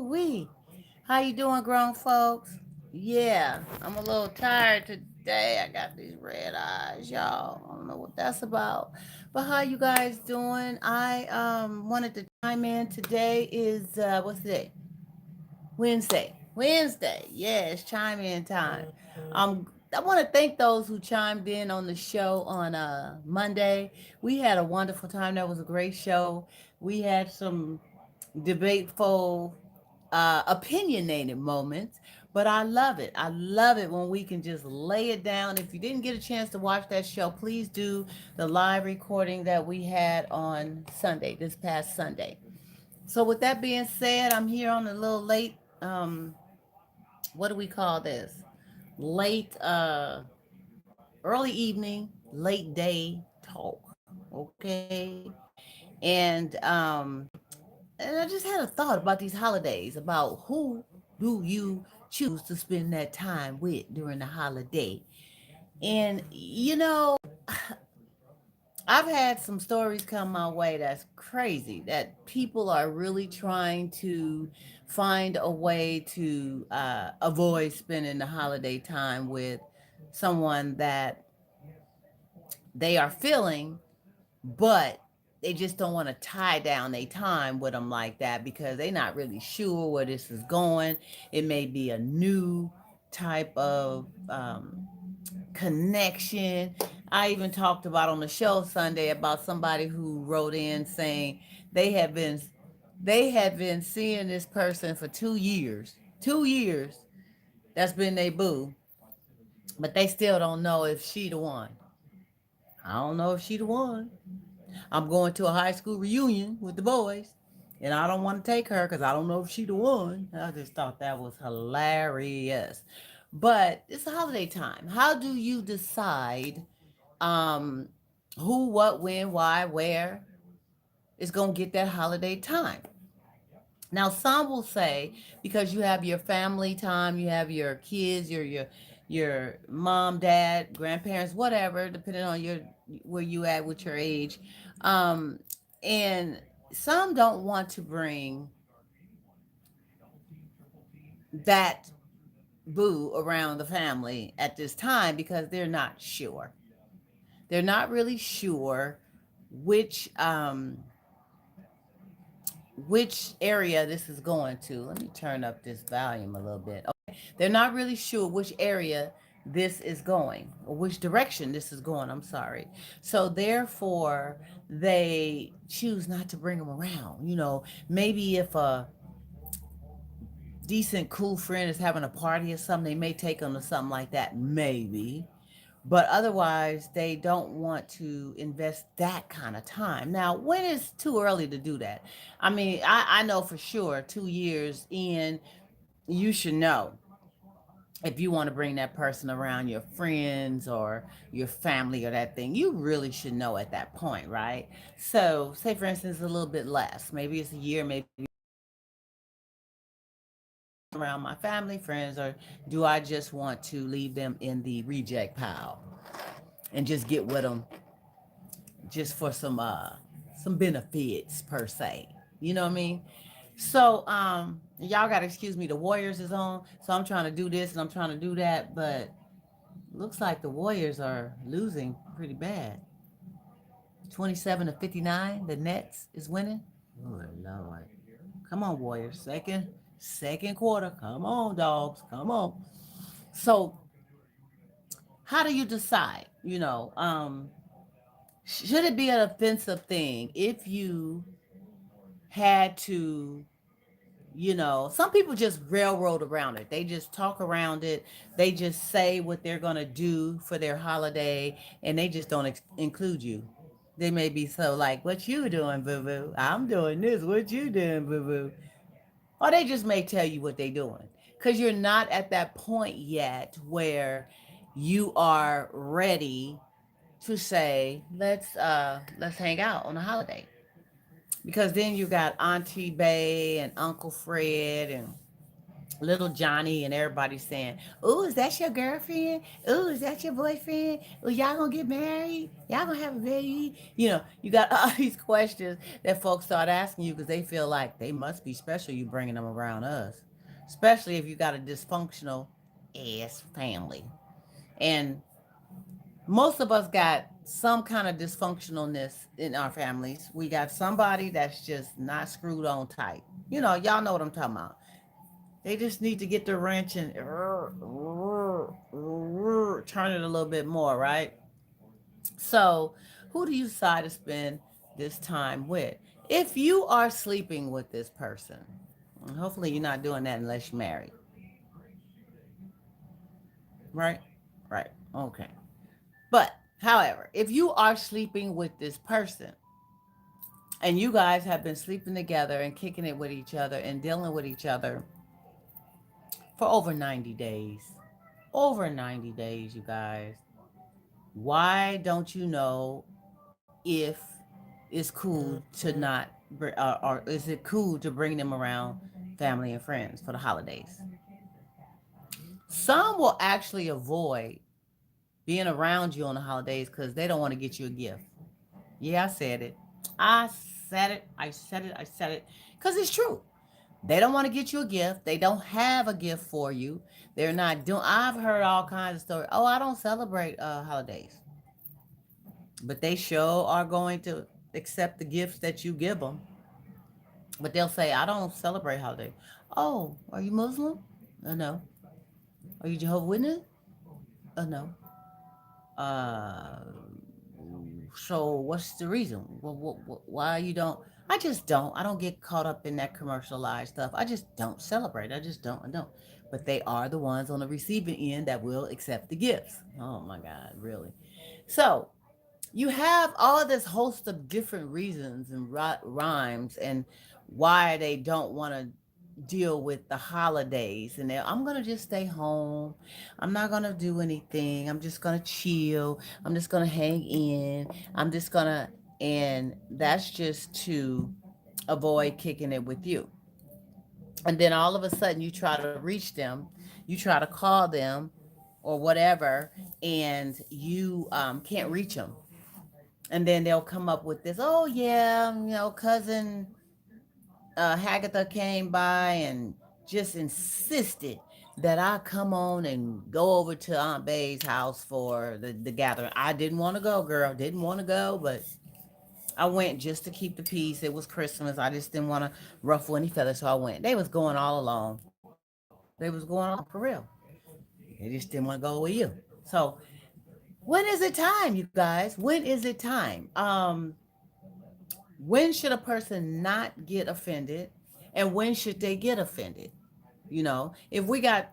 wee. How you doing, grown folks? Yeah, I'm a little tired today. I got these red eyes, y'all. I don't know what that's about. But how you guys doing? I wanted to chime in. Today is what's the day? Wednesday. Wednesday. Yeah, it's chime in time. I want to thank those who chimed in on the show on Monday. We had a wonderful time. That was a great show. We had some debateful, opinionated moments, but I love it. I love it when we can just lay it down. If you didn't get a chance to watch that show, please do the live recording that we had on Sunday, this past Sunday. So, with that being said, I'm here on a little late. What do we call this? Late, early evening, late day talk. Okay, and I just had a thought about these holidays, about who do you choose to spend that time with during the holiday. And I've had some stories come my way that's crazy, that people are really trying to find a way to avoid spending the holiday time with someone that they are feeling, but they just don't want to tie down their time with them like that because they're not really sure where this is going. It may be a new type of connection. I even talked about on the show Sunday about somebody who wrote in saying they have been they had been seeing this person for 2 years. 2 years. That's been their boo, but they still don't know if she the one. I don't know if she the one. I'm going to a high school reunion with the boys, and I don't want to take her because I don't know if she the one. I just thought that was hilarious. But it's a holiday time. How do you decide um, who, what, when, why, where is going to get that holiday time? Now, some will say because you have your family time, you have your kids, your mom, dad, grandparents, whatever, depending on your where you at with your age, um, and some don't want to bring that boo around the family at this time because they're not sure. They're not really sure which which area this is going to. Let me turn up this volume a little bit. Okay. They're not really sure which area this is going or which direction this is going. I'm sorry. So therefore, they choose not to bring them around. Maybe if a decent, cool friend is having a party or something, they may take them to something like that. Maybe. But otherwise, they don't want to invest that kind of time. Now, when is too early to do that? I mean, I know for sure 2 years in, you should know if you want to bring that person around your friends or your family or that thing. You really should know at that point, right? So, say for instance, a little bit less. Maybe it's a year, maybe around my family, friends, or do I just want to leave them in the reject pile and just get with them just for some benefits per se. You know what I mean? So y'all gotta excuse me, the Warriors is on. So I'm trying to do this and I'm trying to do that, but looks like the Warriors are losing pretty bad. 27-59. The Nets is winning. Oh Lord. Come on, Warriors. Second quarter. Come on, dogs. Come on. So how do you decide? Should it be an offensive thing if you had to, some people just railroad around it. They just talk around it. They just say what they're going to do for their holiday and they just don't include you. They may be so like, what you doing, boo boo? I'm doing this. What you doing, boo boo? Or they just may tell you what they're doing. Because you're not at that point yet where you are ready to say, let's hang out on a holiday, because then you got Auntie Bay and Uncle Fred and little Johnny and everybody saying, "Ooh, is that your girlfriend? Ooh, is that your boyfriend? Ooh, y'all gonna get married? Y'all gonna have a baby?" You got all these questions that folks start asking you because they feel like they must be special. You bringing them around us, especially if you got a dysfunctional ass family. And most of us got some kind of dysfunctionalness in our families. We got somebody that's just not screwed on tight. Y'all know what I'm talking about. They just need to get the wrench and turn it a little bit more, right? So, who do you decide to spend this time with? If you are sleeping with this person, and hopefully you're not doing that unless you're married, right? Right. Okay. But, however, if you are sleeping with this person and you guys have been sleeping together and kicking it with each other and dealing with each other for over 90 days, over 90 days, you guys, why don't you know if it's cool to not, or is it cool to bring them around family and friends for the holidays? Some will actually avoid being around you on the holidays because they don't want to get you a gift. Yeah, I said it. I said it. I said it. I said it. Because it's true. They don't want to get you a gift. They don't have a gift for you. They're not doing. I've heard all kinds of stories. Oh, I don't celebrate holidays, but they sure are going to accept the gifts that you give them. But they'll say, I don't celebrate holidays. Oh, are you Muslim? No. Are you Jehovah Witness? No. Uh, so what's the reason? Why you don't? I just don't. I don't get caught up in that commercialized stuff. I just don't celebrate. I just don't. I don't. But they are the ones on the receiving end that will accept the gifts. Oh my God, really? So you have all this host of different reasons and rhymes and why they don't want to deal with the holidays. And I'm going to just stay home. I'm not going to do anything. I'm just going to chill. I'm just going to hang in. I'm just going to, and that's just to avoid kicking it with you. And then all of a sudden you try to reach them, you try to call them or whatever, and you can't reach them. And then they'll come up with this, oh yeah, cousin Hagatha came by and just insisted that I come on and go over to Aunt Bay's house for the gathering. I didn't want to go, girl. Didn't want to go, but I went just to keep the peace. It was Christmas. I just didn't want to ruffle any feathers, so I went. They was going all along. They was going all along for real. They just didn't want to go with you. So when is it time, you guys? When is it time? When should a person not get offended, and when should they get offended? If we got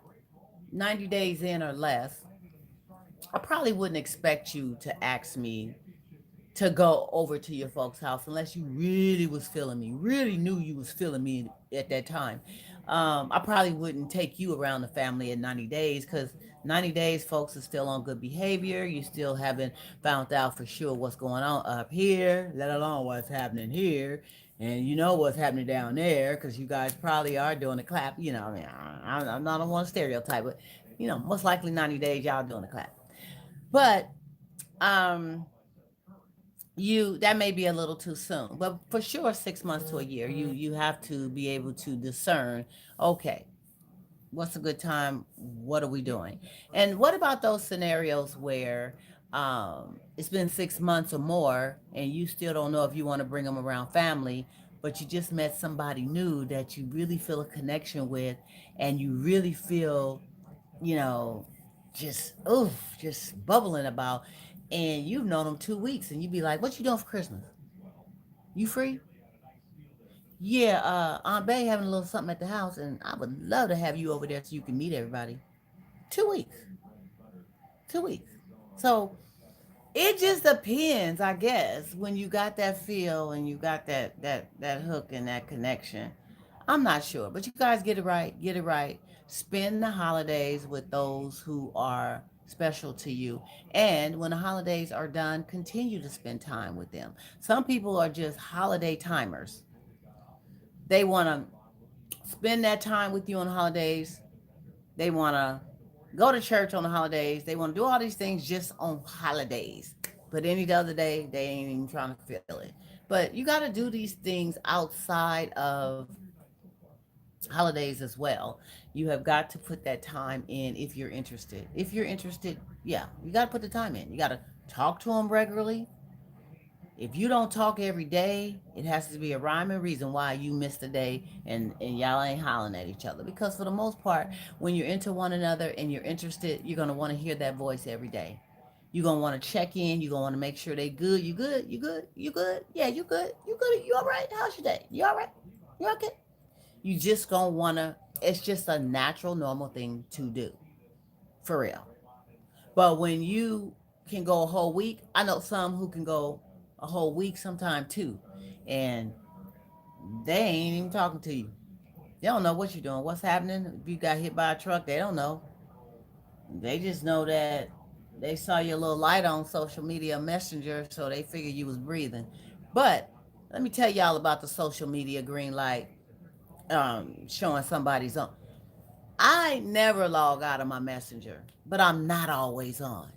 90 days in or less, I probably wouldn't expect you to ask me to go over to your folks' house unless you really was feeling me, really knew you was feeling me at that time. I probably wouldn't take you around the family in 90 days because 90 days, folks, is still on good behavior. You still haven't found out for sure what's going on up here, let alone what's happening here. And you know what's happening down there because you guys probably are doing a clap. I mean, I'm not on one stereotype, but most likely 90 days y'all doing a clap. But um, you that may be a little too soon, but for sure 6 months to a year, you have to be able to discern. Okay, what's a good time? What are we doing? And what about those scenarios where it's been 6 months or more and you still don't know if you want to bring them around family, but you just met somebody new that you really feel a connection with, and you really feel, you know, just bubbling about, and you've known them 2 weeks, and you be like, "What you doing for Christmas? You free?" Yeah, Aunt Bay having a little something at the house, and I would love to have you over there so you can meet everybody. 2 weeks, 2 weeks. So it just depends, I guess, when you got that feel and you got that hook and that connection. I'm not sure, but you guys get it right. Get it right. Spend the holidays with those who are special to you. And when the holidays are done, continue to spend time with them. Some people are just holiday timers. They want to spend that time with you on holidays. They want to go to church on the holidays. They want to do all these things just on holidays. But any other day, they ain't even trying to feel it. But you got to do these things outside of holidays as well. You have got to put that time in if you're interested. If you're interested, yeah, you got to put the time in. You got to talk to them regularly. If you don't talk every day, it has to be a rhyme and reason why you missed a day and y'all ain't hollering at each other. Because for the most part, when you're into one another and you're interested, you're gonna want to hear that voice every day. You're gonna want to check in, you're gonna want to make sure they good. You good? You good? You good? Yeah, you good? You good? You alright? How's your day? You alright? You okay? You just gonna wanna, it's just a natural, normal thing to do. For real. But when you can go a whole week, I know some who can go a whole week sometime too, and they ain't even talking to you. They don't know what you're doing, what's happening. If you got hit by a truck, they don't know. They just know that they saw your little light on social media messenger, so they figured you was breathing. But let me tell y'all about the social media green light showing somebody's on. I never log out of my messenger, but I'm not always on.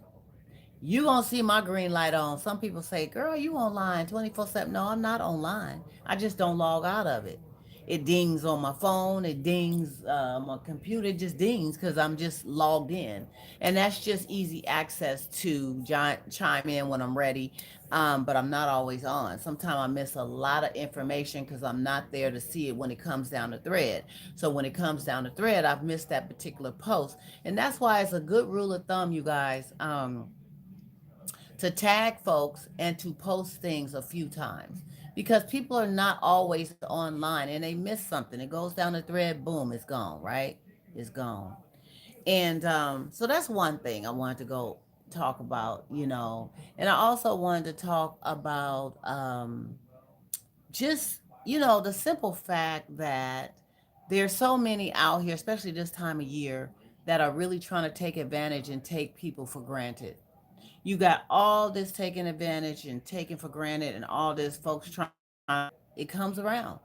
You gonna see my green light on. Some people say, "Girl, you online 24/7." No, I'm not online. I just don't log out of it. It dings on my phone. It dings my computer. It just dings because I'm just logged in, and that's just easy access to chime in when I'm ready. But I'm not always on. Sometimes I miss a lot of information because I'm not there to see it when it comes down the thread. So when it comes down the thread, I've missed that particular post, and that's why it's a good rule of thumb, you guys. To tag folks and to post things a few times because people are not always online and they miss something. It goes down the thread, boom, it's gone, right? It's gone. And so that's one thing I wanted to go talk about, And I also wanted to talk about just, the simple fact that there's so many out here, especially this time of year, that are really trying to take advantage and take people for granted. You got all this taken advantage and taken for granted and all this folks trying, it comes around.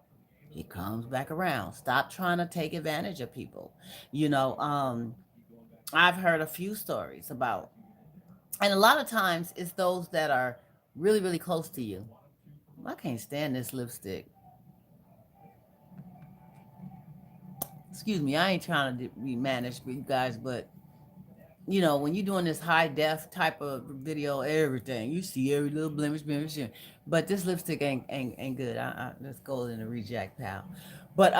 It comes back around. Stop trying to take advantage of people. You know, um, I've heard a few stories about, and a lot of times it's those that are really, really close to you. I can't stand this lipstick. Excuse me, I ain't trying to be managed with you guys, but when you're doing this high def type of video, everything you see every little blemish. But this lipstick ain't good. Let's go in the reject pal. But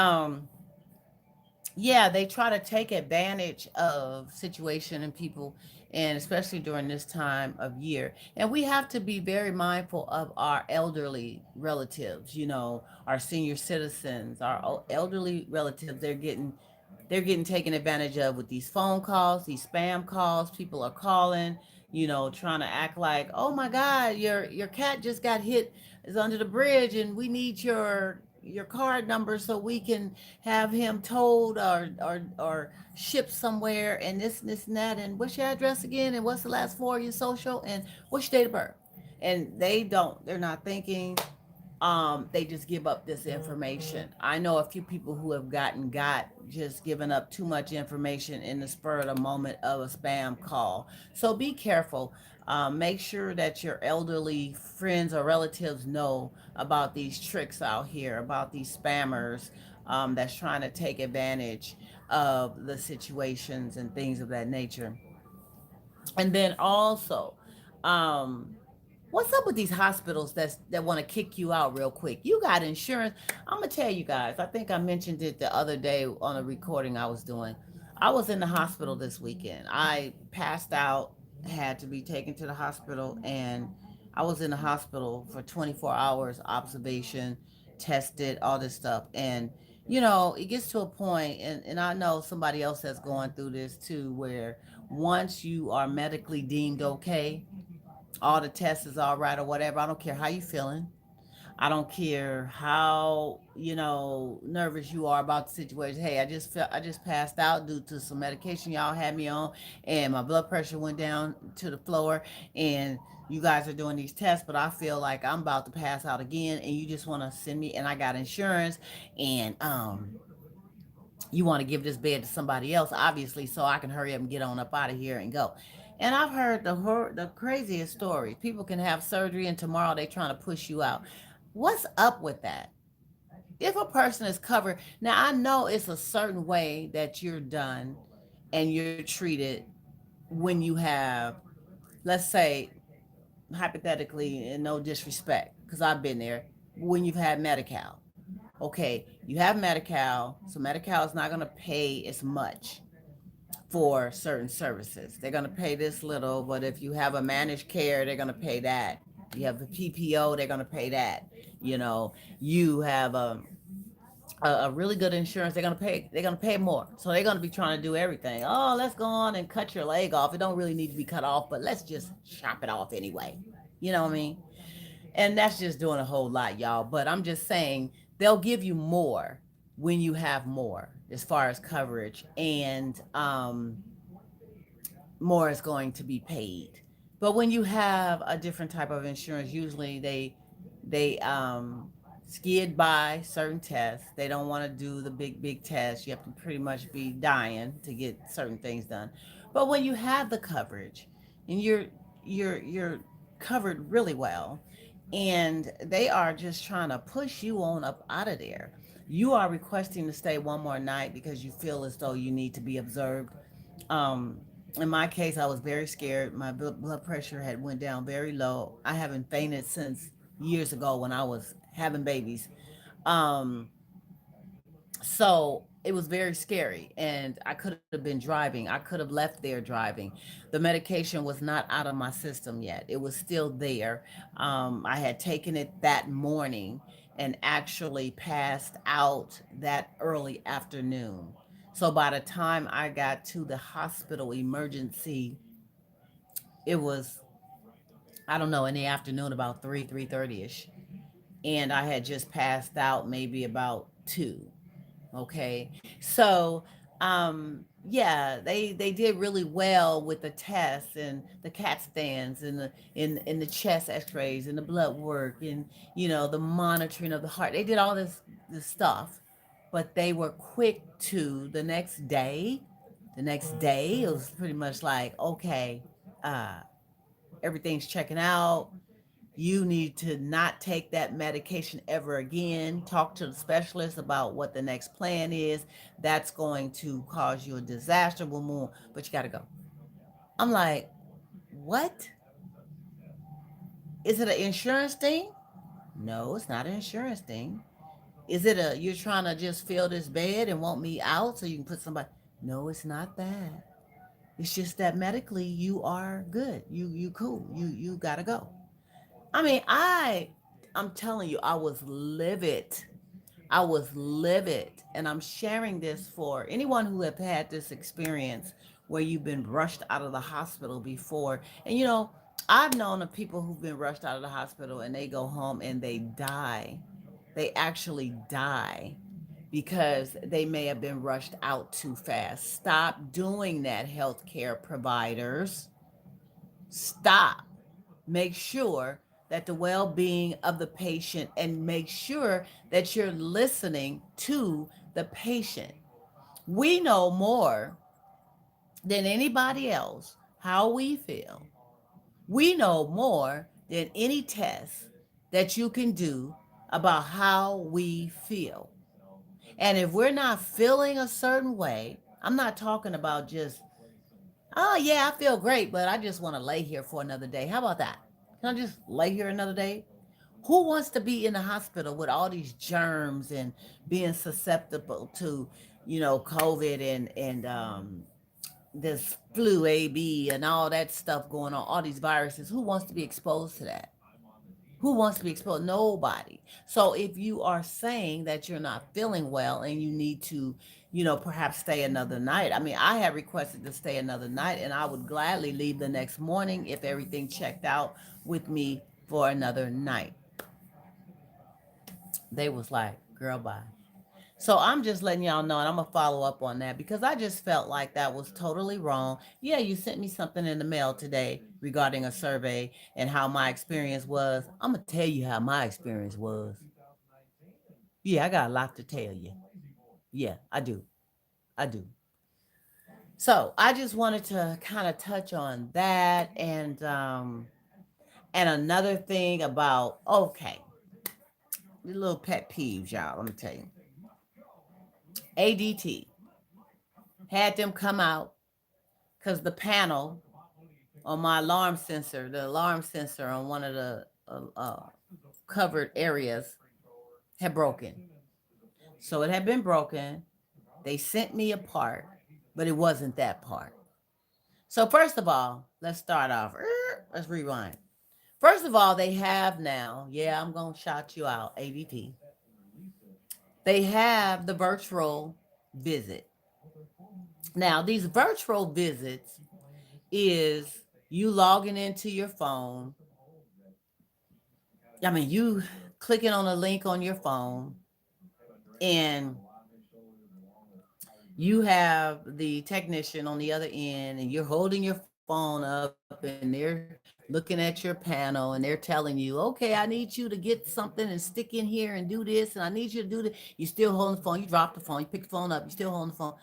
yeah, they try to take advantage of situation and people, and especially during this time of year. And we have to be very mindful of our elderly relatives. Our senior citizens, our elderly relatives. They're getting taken advantage of with these phone calls, these spam calls. People are calling, trying to act like, "Oh my God, your cat just got hit, is under the bridge, and we need your card number so we can have him towed or shipped somewhere, and this and that, and what's your address again, and what's the last four of your social, and what's your date of birth?" And they're not thinking, they just give up this information. I know a few people who have got just given up too much information in the spur of the moment of a spam call. So be careful. Make sure that your elderly friends or relatives know about these tricks out here, about these spammers that's trying to take advantage of the situations and things of that nature. And then also, um, what's up with these hospitals that want to kick you out real quick? You got insurance. I'm gonna tell you guys. I think I mentioned it the other day on a recording I was doing. I was in the hospital this weekend. I passed out, had to be taken to the hospital, and I was in the hospital for 24 hours observation, tested, all this stuff. And it gets to a point, and I know somebody else that's going through this too, where once you are medically deemed okay, all the tests is all right or whatever. I don't care how you feeling. I don't care how nervous you are about the situation. Hey, I just passed out due to some medication y'all had me on, and my blood pressure went down to the floor. And you guys are doing these tests, but I feel like I'm about to pass out again, and you just want to send me. And I got insurance, and You want to give this bed to somebody else, obviously, so I can hurry up and get on up out of here and go. And I've heard the craziest stories. People can have surgery and tomorrow they trying to push you out. What's up with that? If a person is covered, now I know it's a certain way that you're done and you're treated when you have, let's say, hypothetically, and no disrespect, because I've been there, when you've had Medi-Cal. Okay, you have Medi-Cal, so Medi-Cal is not going to pay as much for certain services. They're going to pay this little, but if you have a managed care, they're going to pay that. You have the PPO, they're going to pay that. You know, you have a really good insurance, they're gonna pay more. So they're gonna be trying to do everything. Oh, let's go on and cut your leg off. It don't really need to be cut off, but let's just chop it off anyway. You know what I mean? And that's just doing a whole lot, y'all. But I'm just saying they'll give you more when you have more as far as coverage, and more is going to be paid. But when you have a different type of insurance, usually they skid by certain tests. They don't want to do the big tests. You have to pretty much be dying to get certain things done. But when you have the coverage and you're covered really well, and they are just trying to push you on up out of there. You are requesting to stay one more night because you feel as though you need to be observed. um in my case, I was very scared. My blood pressure had went down very low. I haven't fainted since years ago when I was having babies. um so it was very scary, and I could have been driving. I could have left there driving. The medication was not out of my system yet. It was still there. I had taken it that morning and actually passed out that early afternoon. So by the time I got to the hospital emergency, it was, I don't know, in the afternoon, about 3:30ish, and I had just passed out maybe about 2. Okay. So, yeah, they did really well with the tests and the CAT scans and the chest X-rays and the blood work, and the monitoring of the heart. They did all this stuff, but they were quick to the next day. The next day, it was pretty much like, okay, uh, everything's checking out. You need to not take that medication ever again. Talk to the specialist about what the next plan is. That's going to cause you a disaster. Boom, boom, but you got to go. I'm like, what? Is it an insurance thing? No, it's not an insurance thing. Is it a, you're trying to just fill this bed and want me out so you can put somebody? No, it's not that. It's just that medically you are good. You cool. You got to go. I mean, I'm telling you, I was livid. I was livid. And I'm sharing this for anyone who have had this experience where you've been rushed out of the hospital before. And I've known of people who've been rushed out of the hospital and they go home and they die. They actually die because they may have been rushed out too fast. Stop doing that, healthcare providers. Stop. Make sure that the well-being of the patient, and make sure that you're listening to the patient. We know more than anybody else how we feel. We know more than any test that you can do about how we feel. And if we're not feeling a certain way, I'm not talking about just, oh yeah, I feel great, but I just want to lay here for another day. How about that? Can I just lay here another day? Who wants to be in the hospital with all these germs and being susceptible to, COVID and this flu AB and all that stuff going on, all these viruses? Who wants to be exposed to that? Who wants to be exposed? Nobody. So if you are saying that you're not feeling well and you need to, perhaps stay another night. I mean, I had requested to stay another night and I would gladly leave the next morning if everything checked out with me for another night. They was like, girl, bye. So I'm just letting y'all know, and I'm gonna follow up on that because I just felt like that was totally wrong. Yeah, you sent me something in the mail today regarding a survey and how my experience was. I'm gonna tell you how my experience was. Yeah, I got a lot to tell you. Yeah, I do. I do. So I just wanted to kind of touch on that and another thing about okay, the little pet peeves, y'all. Let me tell you. ADT had them come out because the panel on my alarm sensor, the alarm sensor on one of the covered areas had broken. So it had been broken. They sent me a part, but it wasn't that part. So first of all, let's start off. Let's rewind. First of all, they have now, yeah, I'm going to shout you out, ADT. They have the virtual visit. Now, these virtual visits is you logging into your phone. I mean, you clicking on a link on your phone and you have the technician on the other end and you're holding your phone up and they're looking at your panel and they're telling you, okay, I need you to get something and stick in here and do this and I need you to do this. You're still holding the phone. You drop the phone. You pick the phone up. You're still holding the phone.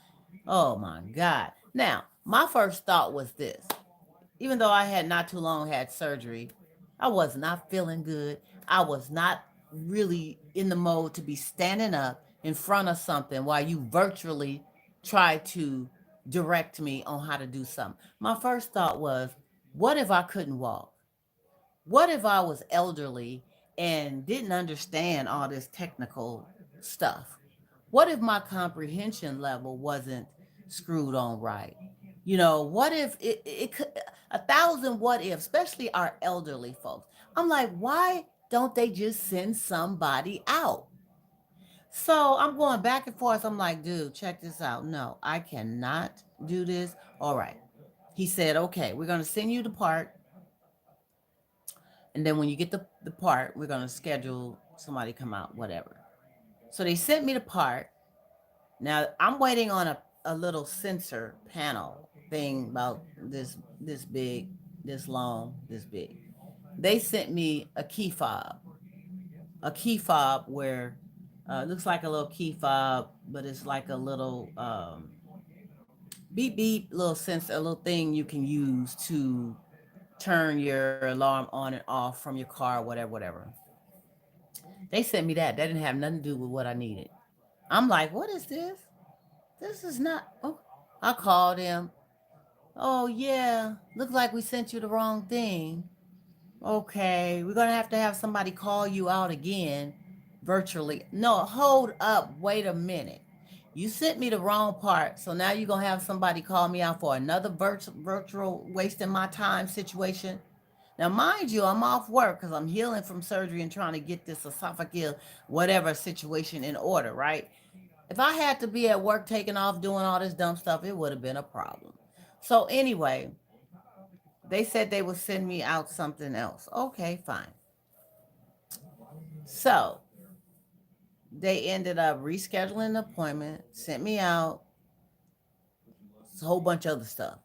Oh my God. Now, my first thought was this. Even though I had not too long had surgery, I was not feeling good. I was not really in the mode to be standing up in front of something while you virtually try to direct me on how to do something. My first thought was, what if I couldn't walk? What if I was elderly and didn't understand all this technical stuff? What if my comprehension level wasn't screwed on right? You know, what if it could, a thousand what if, especially our elderly folks. I'm like, why don't they just send somebody out? So I'm going back and forth. I'm like, dude, check this out. No, I cannot do this. All right. He said, okay, we're going to send you the part. And then when you get the part, we're going to schedule somebody come out, whatever. So they sent me the part. Now I'm waiting on a little sensor panel thing about this big, this long, this big. They sent me a key fob where it looks like a little key fob, but it's like a little beep beep little sensor, a little thing you can use to turn your alarm on and off from your car, whatever, whatever. They sent me that. That didn't have nothing to do with what I needed. I'm like, what is this? This is not. Oh, I called him. Oh, yeah. Looks like we sent you the wrong thing. Okay. We're going to have somebody call you out again virtually. No, hold up. Wait a minute. You sent me the wrong part. So now you're going to have somebody call me out for another virtual wasting my time situation. Now, mind you, I'm off work because I'm healing from surgery and trying to get this esophageal whatever situation in order, right? If I had to be at work taking off doing all this dumb stuff, it would have been a problem. So anyway, they said they would send me out something else. Okay, fine. So they ended up rescheduling an appointment, sent me out a whole bunch of other stuff.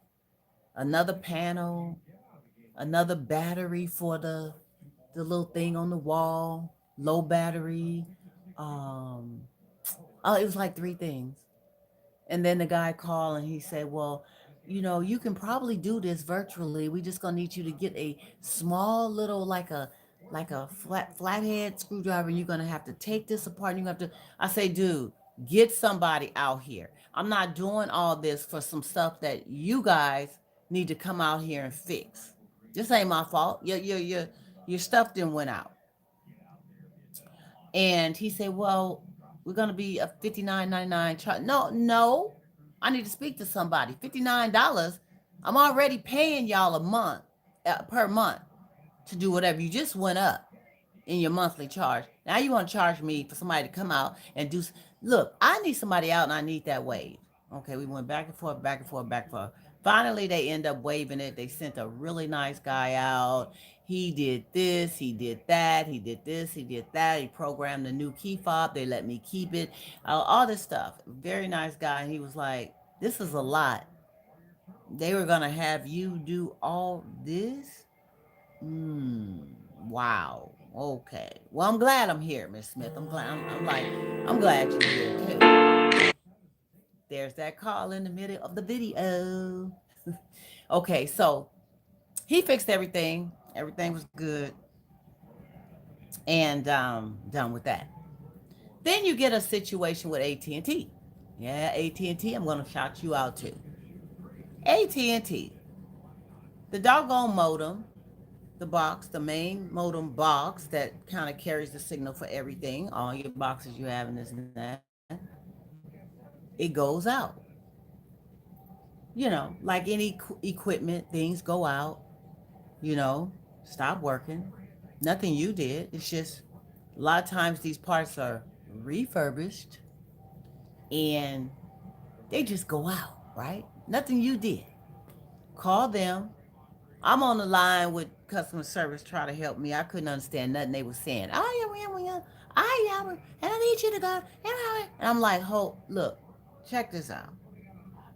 Another panel, another battery for the little thing on the wall, low battery. Um, oh, it was like three things. And then the guy called and he said, well, you know, you can probably do this virtually. We just gonna need you to get a small little like a flathead screwdriver and you're gonna have to take this apart and you have to I say, dude, get somebody out here. I'm not doing all this for some stuff that you guys need to come out here and fix. This ain't my fault. Your stuff didn't went out. And he said, well, we're going to be a $59.99 charge. No, no. I need to speak to somebody. $59. I'm already paying y'all a month, per month to do whatever. You just went up in your monthly charge. Now you want to charge me for somebody to come out and do. Look, I need somebody out and I need that wave. Okay, we went back and forth, back and forth, back and forth. Finally, they end up waiving it. They sent a really nice guy out. He did this, he did that, he did this, he did that. He programmed the new key fob. They let me keep it. All this stuff. Very nice guy. And he was like, this is a lot. They were going to have you do all this? Hmm. Wow. Okay. Well, I'm glad I'm here, Miss Smith. I'm glad. I'm like, I'm glad you're here too. There's that call in the middle of the video. Okay, so he fixed everything. Everything was good, and done with that. Then you get a situation with AT&T. Yeah, AT&T, I'm going to shout you out too. AT&T, the doggone modem, the box, the main modem box that kind of carries the signal for everything, all your boxes you have in this and that, it goes out. You know, like any equipment, things go out, you know, stop working. Nothing you did. It's just a lot of times these parts are refurbished and they just go out, right? Nothing you did. Call them. I'm on the line with customer service trying to help me. I couldn't understand nothing they were saying. And I need you to go. And I'm like, look, check this out.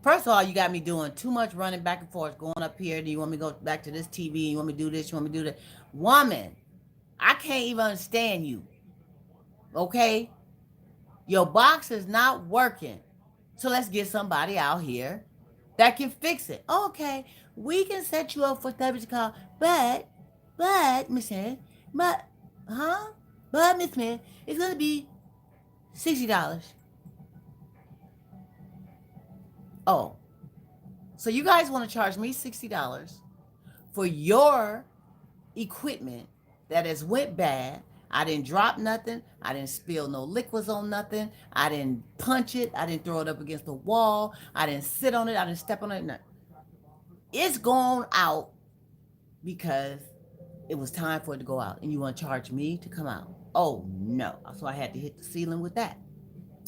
First of all, you got me doing too much running back and forth, going up here. Do you want me to go back to this TV? You want me to do this? You want me to do that? Woman, I can't even understand you. Okay? Your box is not working. So let's get somebody out here that can fix it. Okay, we can set you up for service call, Miss Smith, but, huh? But, Miss Smith, it's going to be $60. Oh, so you guys want to charge me $60 for your equipment that has went bad. I didn't drop nothing. I didn't spill no liquids on nothing. I didn't punch it. I didn't throw it up against the wall. I didn't sit on it. I didn't step on it. No. It's gone out because it was time for it to go out. And you want to charge me to come out? Oh, no. So I had to hit the ceiling with that.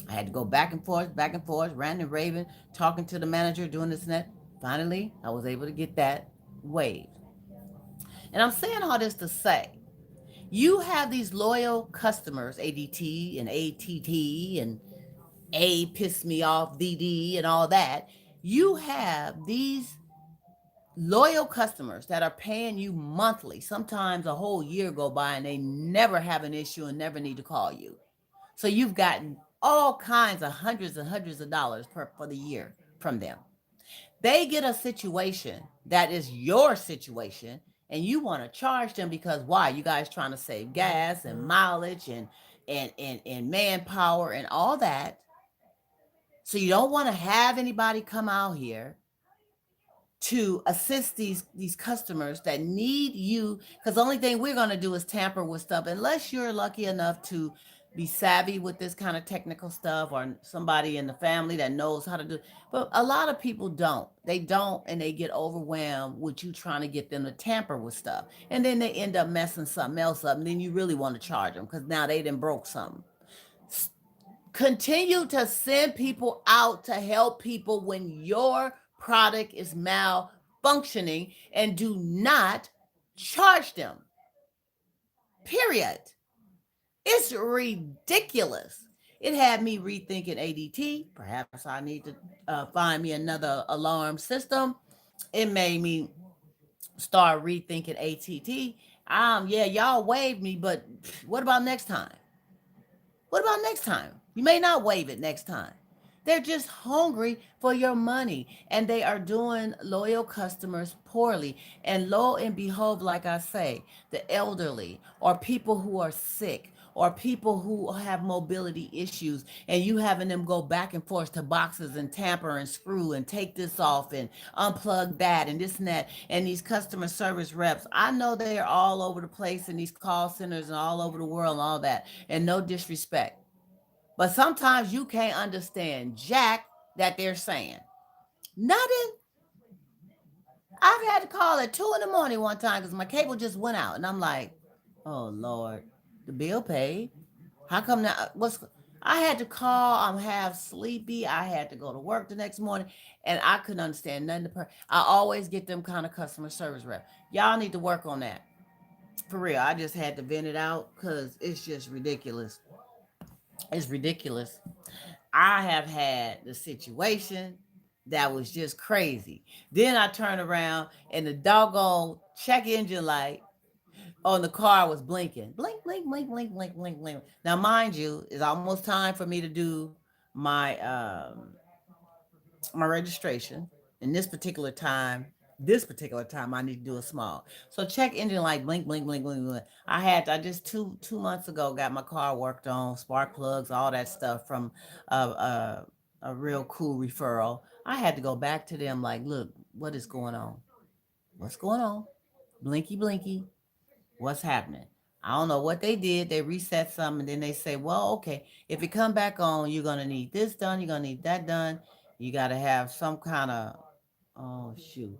I had to go back and forth, ranting and raving, talking to the manager, doing this and that. Finally, I was able to get that waived. And I'm saying all this to say, you have these loyal customers, ADT and ATT and A piss me off, DD and all that. You have these loyal customers that are paying you monthly. Sometimes a whole year go by and they never have an issue and never need to call you. So you've gotten all kinds of hundreds and hundreds of dollars for the year from them. They get a situation that is your situation and you want to charge them because why? You guys trying to save gas and mileage and manpower and all that. So you don't want to have anybody come out here to assist these customers that need you, because the only thing we're going to do is tamper with stuff unless you're lucky enough to be savvy with this kind of technical stuff or somebody in the family that knows how to do. But a lot of people don't. They don't, and they get overwhelmed with you trying to get them to tamper with stuff, and then they end up messing something else up, and then you really want to charge them because now they done broke something. Continue to send people out to help people when your product is malfunctioning and do not charge them. Period. It's ridiculous. It had me rethinking ADT. Perhaps I need to find me another alarm system. It made me start rethinking ATT. Yeah, y'all waived me, but what about next time? What about next time? You may not waive it next time. They're just hungry for your money and they are doing loyal customers poorly. And lo and behold, like I say, the elderly or people who are sick or people who have mobility issues and you having them go back and forth to boxes and tamper and screw and take this off and unplug that and this and that. And these customer service reps, I know they are all over the place in these call centers and all over the world and all that. And no disrespect. But sometimes you can't understand jack that they're saying. Nothing. I've had to call at 2 in the morning one time because my cable just went out. And I'm like, oh Lord, the bill paid. How come now? I had to call. I'm half sleepy. I had to go to work the next morning and I couldn't understand nothing. I always get them kind of customer service rep. Y'all need to work on that. For real. I just had to vent it out because it's just ridiculous. It's ridiculous. I have had the situation that was just crazy. Then I turned around and the doggone check engine light on the car was blinking. Blink, blink, blink, blink, blink, blink, blink. Now, mind you, it's almost time for me to do my my registration. And this particular time I need to do a small. So check engine light blink, blink, blink, blink, blink. I just two months ago got my car worked on, spark plugs, all that stuff from a real cool referral. I had to go back to them like, look, what is going on? What's going on? Blinky, blinky. What's happening? I don't know what they did. They reset something, and then they say, well, okay, if it come back on, you're gonna need this done, you're gonna need that done. You gotta have some kind of, oh shoot,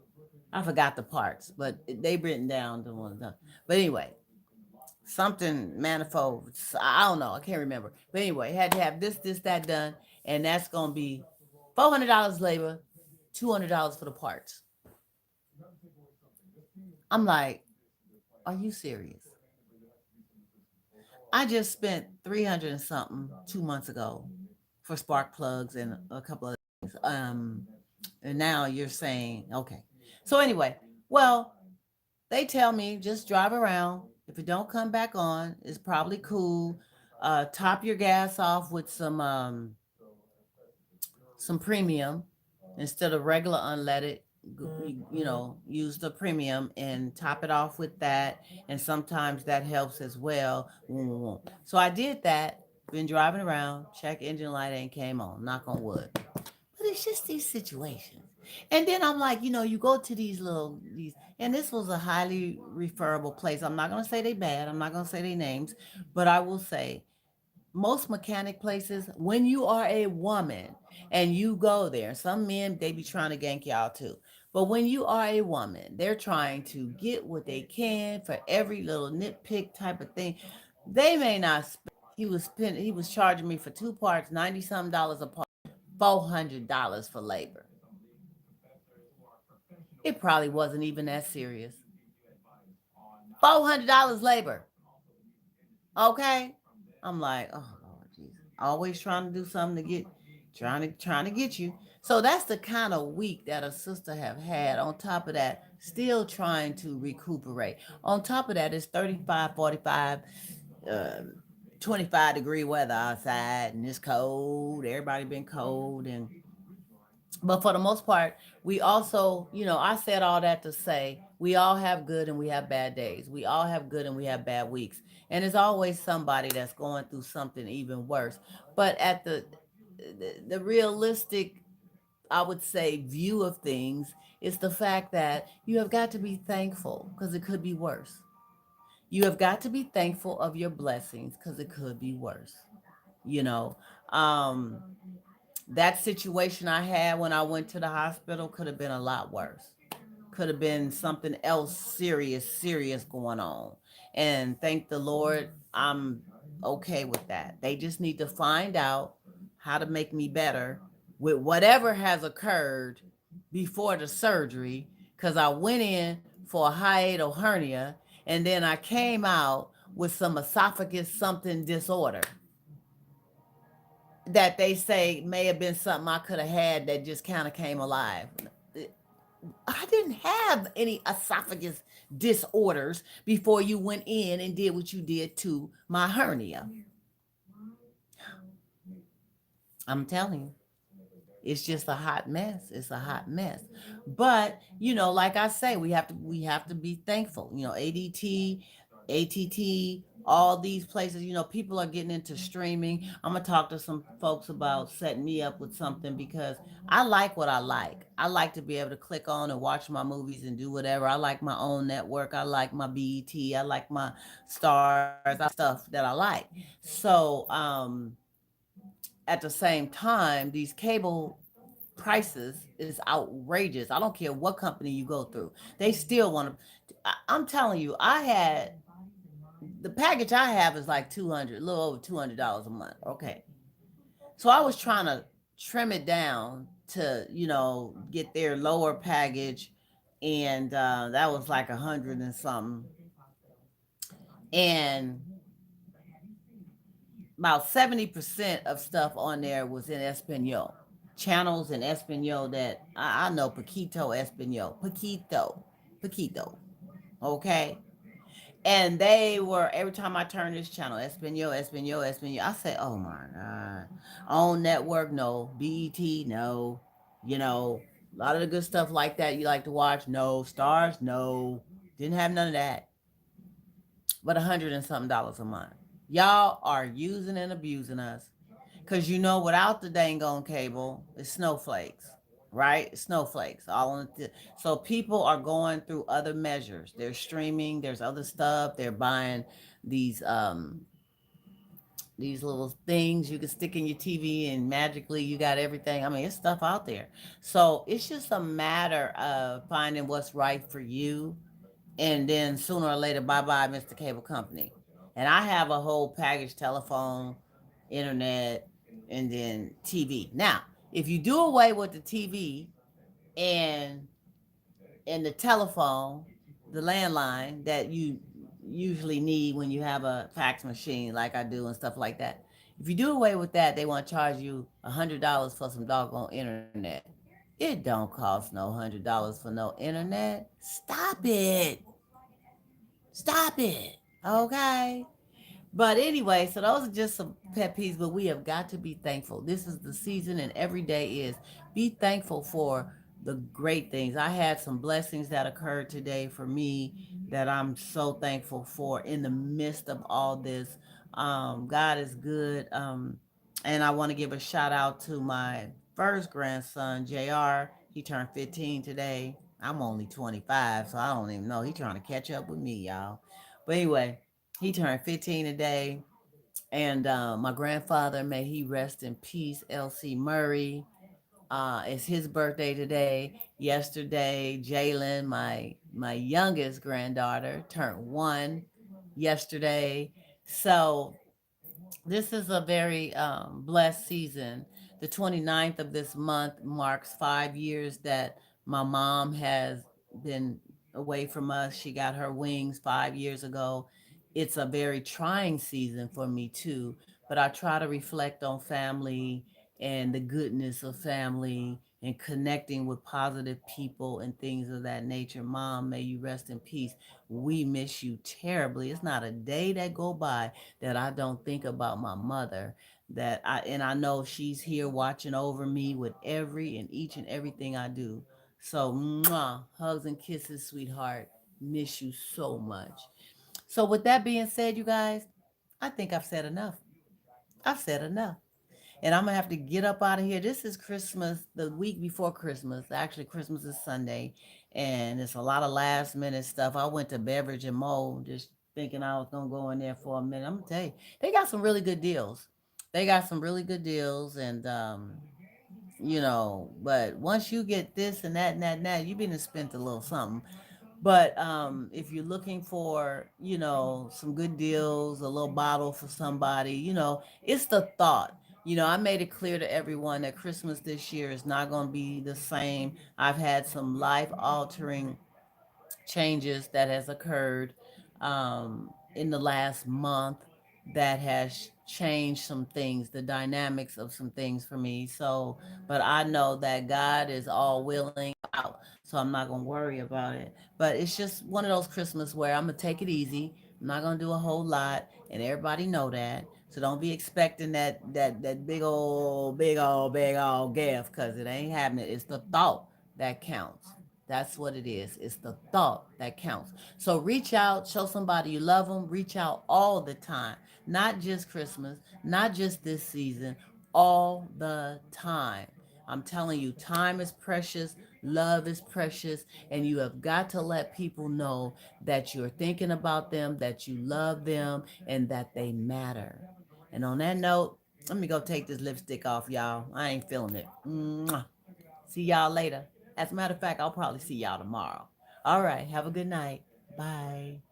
I forgot the parts, but they written down the one done. But anyway, something manifold. I don't know. I can't remember. But anyway, had to have this, that done, and that's gonna be $400 labor, $200 for the parts. I'm like, are you serious? I just spent 300 and something 2 months ago for spark plugs and a couple of things. And now you're saying, okay. So anyway, well, they tell me just drive around. If it don't come back on, it's probably cool. Top your gas off with some premium instead of regular unleaded. Use the premium and top it off with that, and sometimes that helps as well. So I did that. Been driving around, check engine light ain't came on. Knock on wood. But it's just these situations. And then I'm like, you go to these, and this was a highly referable place. I'm not gonna say they bad. I'm not gonna say their names, but I will say most mechanic places, when you are a woman and you go there, some men they be trying to gank y'all too. But when you are a woman, they're trying to get what they can for every little nitpick type of thing. They may not he was charging me for two parts, 90 something dollars a part, $400 for labor. It probably wasn't even that serious. $400 labor. Okay. I'm like, oh Lord Jesus. Always trying to do something to get trying to get you. So that's the kind of week that a sister have had. On top of that, still trying to recuperate. On top of that, it's 35, 45, uh, 25-degree weather outside, and it's cold. Everybody been cold, and but for the most part, we also, I said all that to say we all have good and we have bad days. We all have good and we have bad weeks. And there's always somebody that's going through something even worse. But at the realistic, I would say, view of things is the fact that you have got to be thankful because it could be worse. You have got to be thankful of your blessings because it could be worse. You know, um, that situation I had when I went to the hospital could have been a lot worse. Could have been something else serious going on. And thank the Lord, I'm okay with that. They just need to find out how to make me better with whatever has occurred before the surgery. Because I went in for a hiatal hernia and then I came out with some esophagus something disorder that they say may have been something I could have had that just kind of came alive. I didn't have any esophagus disorders before you went in and did what you did to my hernia. I'm telling you, it's just a hot mess. It's a hot mess. But, like I say, we have to be thankful. ADT, ATT, all these places, people are getting into streaming. I'm gonna talk to some folks about setting me up with something because I like what I like. I like to be able to click on and watch my movies and do whatever. I like my own network. I like my BET. I like my stars. I like stuff that I like. So, at the same time, these cable prices is outrageous. I don't care what company you go through. They still want to. I'm telling you, I had the package I have is like 200, a little over $200 a month. Okay. So I was trying to trim it down to, get their lower package. And that was like 100 and something. And about 70% of stuff on there was in Espanol. Channels in Espanol that I know Paquito Espanol. Paquito. Okay. And they were every time I turn this channel, Espanol, Espanol, Espanol. I say, oh my God. On network, no. BET, no. You know, a lot of the good stuff like that you like to watch. No stars, no, didn't have none of that. But $100 and something a month. Y'all are using and abusing us. Cause you know, without the dang on cable, it's snowflakes, right? Snowflakes. All on the so people are going through other measures. They're streaming. There's other stuff. They're buying these um these little things you can stick in your TV and magically you got everything. I mean, it's stuff out there. So it's just a matter of finding what's right for you, and then sooner or later, bye bye, Mr. Cable Company. And I have a whole package: telephone, internet, and then TV. Now, if you do away with the TV and the telephone, the landline that you usually need when you have a fax machine, like I do, and stuff like that. If you do away with that, they want to charge you $100 for some doggone internet. It don't cost no $100 for no internet. Stop it. Stop it. Okay. But anyway, so those are just some pet peeves, but we have got to be thankful. This is the season, and every day is. Be thankful for the great things. I had some blessings that occurred today for me that I'm so thankful for in the midst of all this. God is good. And I want to give a shout out to my first grandson, JR. He turned 15 today. I'm only 25, so I don't even know. He's trying to catch up with me, y'all. But anyway, he turned 15 today. And my grandfather, may he rest in peace, L.C. Murray. It's his birthday today. Yesterday, Jalen, my youngest granddaughter, turned 1 yesterday. So this is a very blessed season. The 29th of this month marks 5 years that my mom has been away from us. She got her wings 5 years ago. It's a very trying season for me too, but I try to reflect on family and the goodness of family and connecting with positive people and things of that nature. Mom, may you rest in peace. We miss you terribly. It's not a day that go by that I don't think about my mother. I know she's here watching over me with every and each and everything I do. So mwah, hugs and kisses, sweetheart. Miss you so much. So with that being said, you guys, I think I've said enough. I've said enough. And I'm gonna have to get up out of here. This is Christmas, the week before Christmas. Actually, Christmas is Sunday, and it's a lot of last minute stuff. I went to Beverage and Mo just thinking I was gonna go in there for a minute. I'm gonna tell you, they got some really good deals. They got some really good deals, and but once you get this and that and that and that, you've been spent a little something. But if you're looking for, some good deals, a little bottle for somebody, it's the thought. I made it clear to everyone that Christmas this year is not going to be the same. I've had some life altering changes that has occurred in the last month that has changed some things, the dynamics of some things for me. So, but I know that God is all willing out, so I'm not gonna worry about it. But it's just one of those Christmas where I'm gonna take it easy. I'm not gonna do a whole lot, and everybody know that. So don't be expecting that big old gift, cause it ain't happening. It's the thought that counts. That's what it is. It's the thought that counts. So reach out, show somebody you love them. Reach out all the time, not just Christmas, not just this season, all the time. I'm telling you, time is precious, love is precious, and you have got to let people know that you're thinking about them, that you love them, and that they matter. And on that note, let me go take this lipstick off, y'all. I ain't feeling it. Mwah. See y'all later. As a matter of fact, I'll probably see y'all tomorrow. All right. Have a good night. Bye.